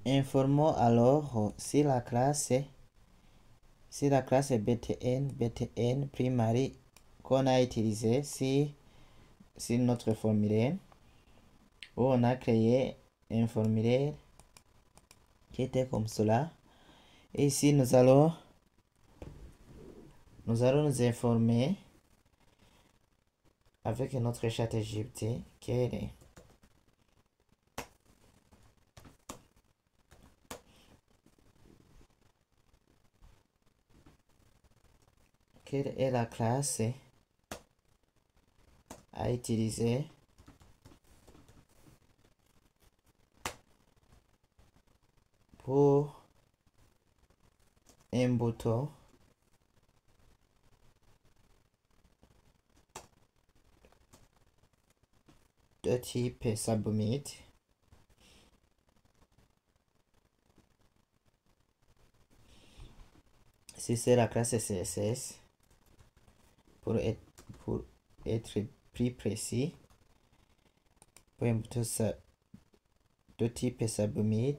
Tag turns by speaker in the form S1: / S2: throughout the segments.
S1: Informons alors si la classe BTN primary qu'on a utilisé sur notre formulaire, où on a créé un formulaire qui était comme cela. Et ici, nous allons nous informer avec notre chat GPT quelle est la classe à utiliser pour un bouton de type submit. Si c'est la classe CSS, pour être plus précis, pour un bouton de type submit,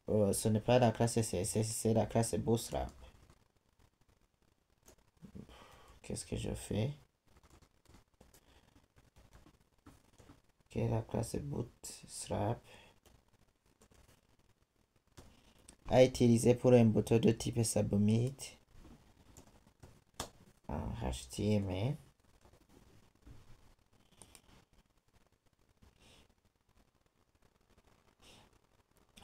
S1: ce n'est pas la classe CSS, c'est la classe Bootstrap. Qu'est-ce que je fais? La classe Bootstrap à utiliser pour un bouton de type submit en HTML.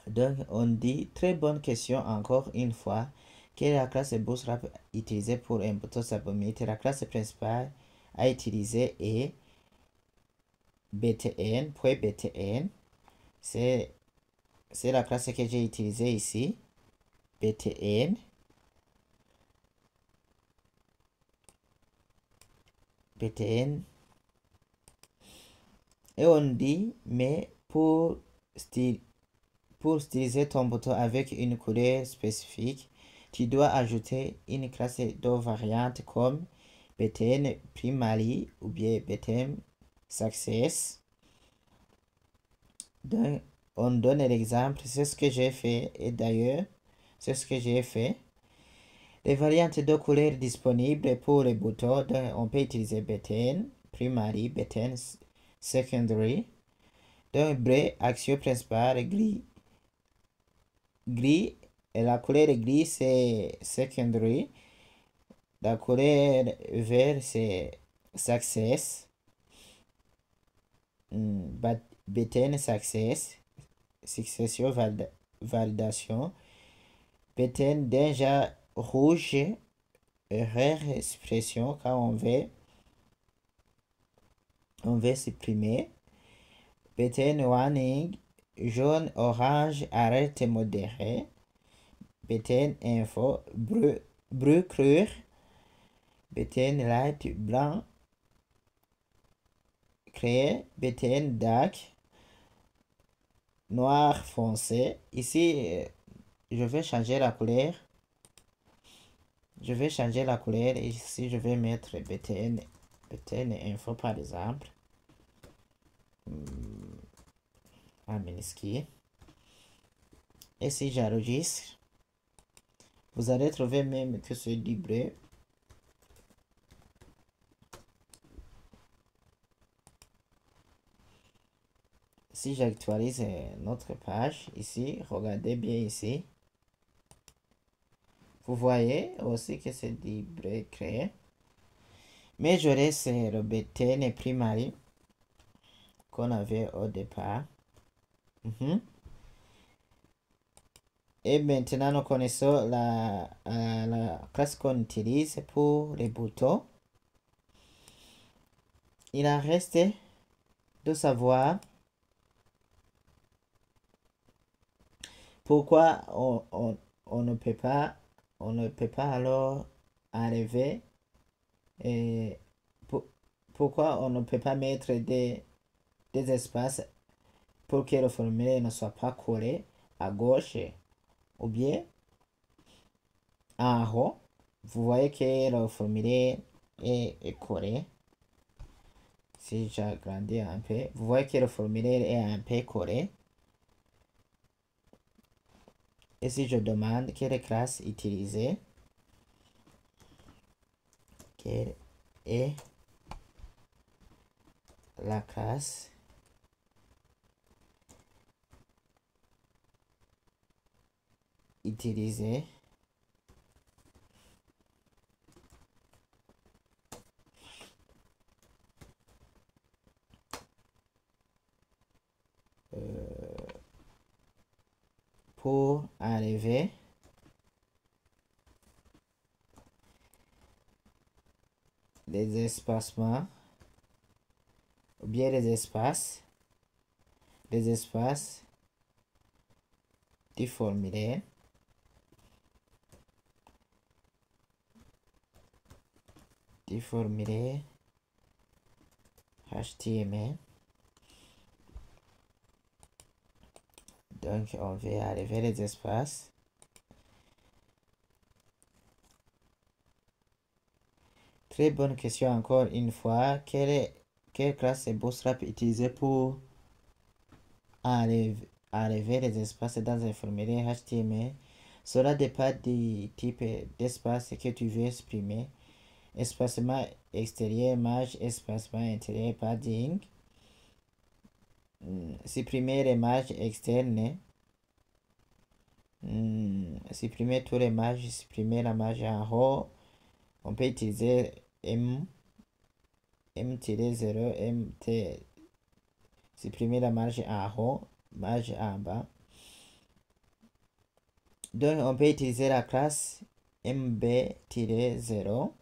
S1: Donc, on dit, très bonne question encore une fois, quelle est la classe Bootstrap utilisée pour un bouton submit? La classe principale à utiliser est btn.btn. C'est la classe que j'ai utilisée ici. btn. btn. Et on dit, mais pour styliser ton bouton avec une couleur spécifique, tu dois ajouter une classe de variante comme btn primary ou bien btn success. Donc, on donne l'exemple, c'est ce que j'ai fait, et d'ailleurs, c'est ce que j'ai fait. Les variantes de couleurs disponibles pour les boutons, donc on peut utiliser btn primary, btn secondary. Donc, bleu, action principale, gris. Gris, et la couleur gris c'est secondary. La couleur vert c'est success. btn success, succession validation. btn déjà rouge, rare expression quand on veut supprimer. btn warning, jaune orange, alerte modérée. btn info, bleu clair. btn light, blanc créer. btn dark, noir foncé. Ici je vais changer la couleur. Et ici je vais mettre btn info par exemple, en minuscule. Et si j'enregistre, vous allez trouver même que c'est du bleu. Si j'actualise notre page ici, regardez bien ici, vous voyez aussi que c'est du bleu créé, mais je reste le btn primary qu'on avait au départ. Et maintenant nous connaissons la classe qu'on utilise pour les boutons. Il en reste de savoir pourquoi on ne peut pas alors enlever, et pourquoi on ne peut pas mettre des espaces pour que le formulaire ne soit pas collé à gauche ou bien en haut. Vous voyez que le formulaire est collé. Si j'agrandis un peu, vous voyez que le formulaire est un peu collé. Et si je demande quelle classe utiliser, quelle est la classe utilisée pour enlever les espacements ou bien les espaces du formulaire HTML. Donc on va enlever les espaces. Très bonne question encore une fois. Quelle classe est Bootstrap utilisée pour enlever les espaces dans un formulaire HTML? Cela dépend du type d'espace que tu veux exprimer. Espacement extérieur, marge, espacement intérieur, padding. Supprimer les marges externes. Supprimer tous les marges, supprimer la marge en haut. On peut utiliser M-0, MT. Supprimer la marge en haut, marge en bas. Donc on peut utiliser la classe MB-0.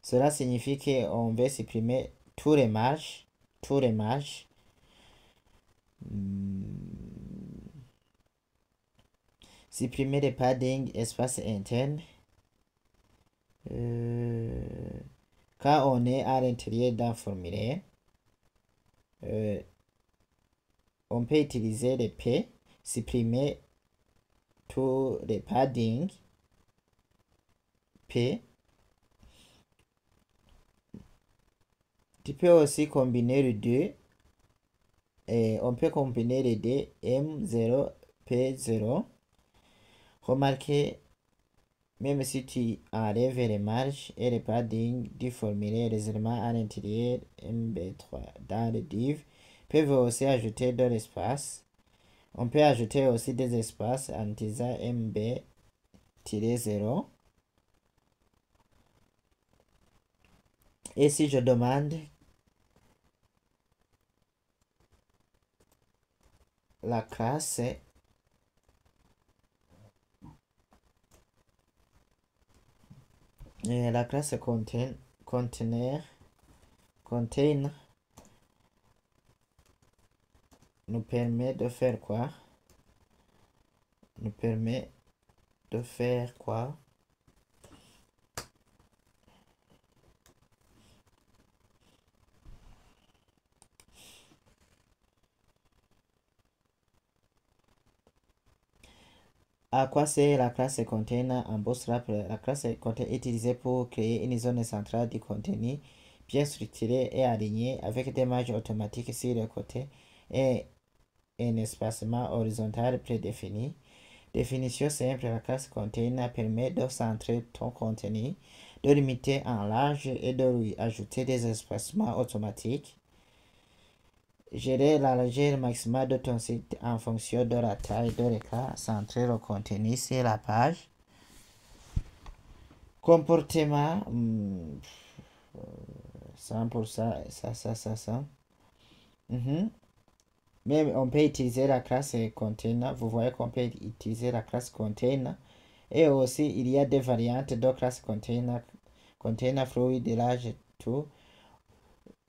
S1: Cela signifie qu'on veut supprimer tous les marges. Supprimer les padding, espace interne. Quand on est à l'intérieur d'un formulaire, on peut utiliser les P, supprimer tous les padding P. Tu peux aussi combiner les deux. Et on peut combiner les deux M0, P0. Remarquez, même si tu enlèves les marges et les padding du formulaire, les éléments à l'intérieur MB3 dans le div peuvent aussi ajouter de l'espace. On peut ajouter aussi des espaces en utilisant MB-0. Et si je demande la classe container nous permet de faire quoi? À quoi sert la classe container en Bootstrap? La classe container est utilisée pour créer une zone centrale du contenu bien structurée et alignée avec des marges automatiques sur le côté et un espacement horizontal prédéfini. Définition simple, la classe container permet de centrer ton contenu, de limiter en large et de lui ajouter des espacements automatiques. Gérer la largeur maximale de ton site en fonction de la taille de l'écran, centrer le contenu sur la page. Comportement, 100%, ça. Mais on peut utiliser la classe container. Vous voyez qu'on peut utiliser la classe container. Et aussi, il y a des variantes de classe container fluid, large, tout.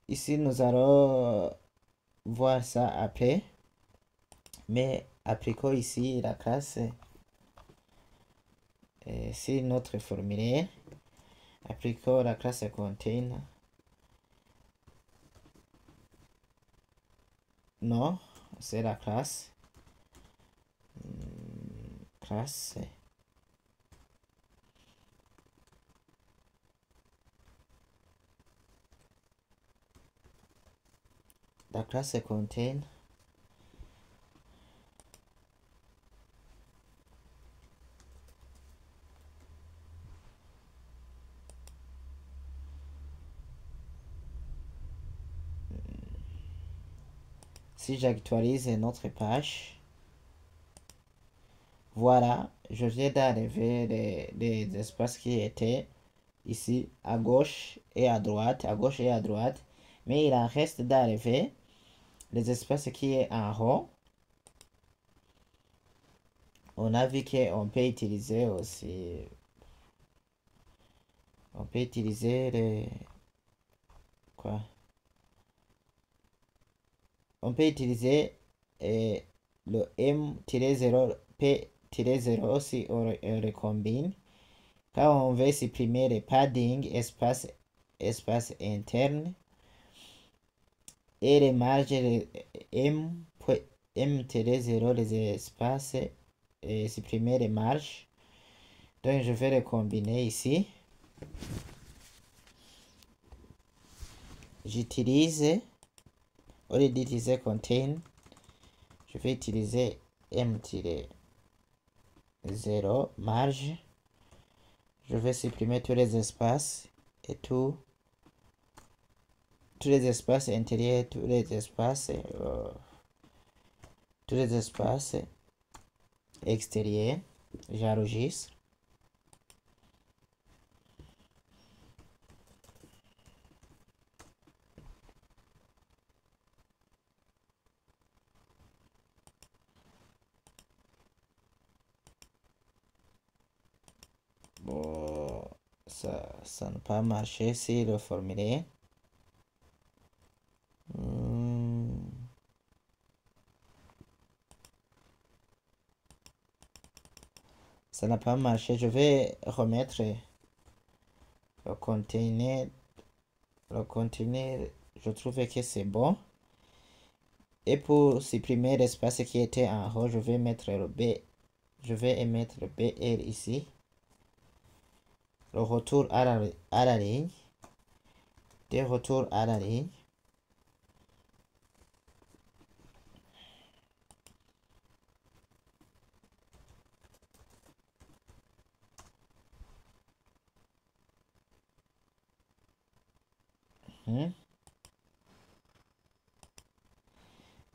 S1: Ici, nous allons voir ça après. Mais appliquons ici la classe sur notre formulaire. Appliquons la classe container. Non, c'est la classe. Classe. la classe contain si j'actualise notre page, voilà, je viens d'arriver les espaces qui étaient ici à gauche et à droite, mais il en reste d'arriver les espaces qui est en haut. On a vu qu'on peut utiliser aussi, on peut utiliser les, quoi? On peut utiliser le M-0, P-0 si on recombine. Quand on veut supprimer les padding, espace interne, et les marges M-0, les espaces, et supprimer les marges. Donc je vais les combiner ici. J'utilise, au lieu d'utiliser contain, je vais utiliser M-0 marge. Je vais supprimer tous les espaces et tous les espaces intérieurs, tous les espaces extérieurs. J'enregistre. Bon, ça n'a pas marché si le formulaire. Ça n'a pas marché. Je vais remettre le container. Je trouve que c'est bon. Et pour supprimer l'espace qui était en haut, je vais mettre le B. Je vais émettre le BR ici. Le retour à la ligne. Des retours à la ligne.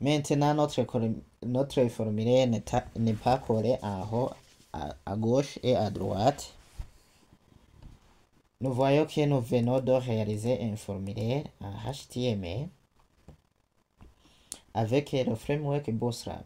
S1: Maintenant, notre formulaire n'est pas collé en haut, à gauche et à droite. Nous voyons que nous venons de réaliser un formulaire en HTML avec le framework Bootstrap.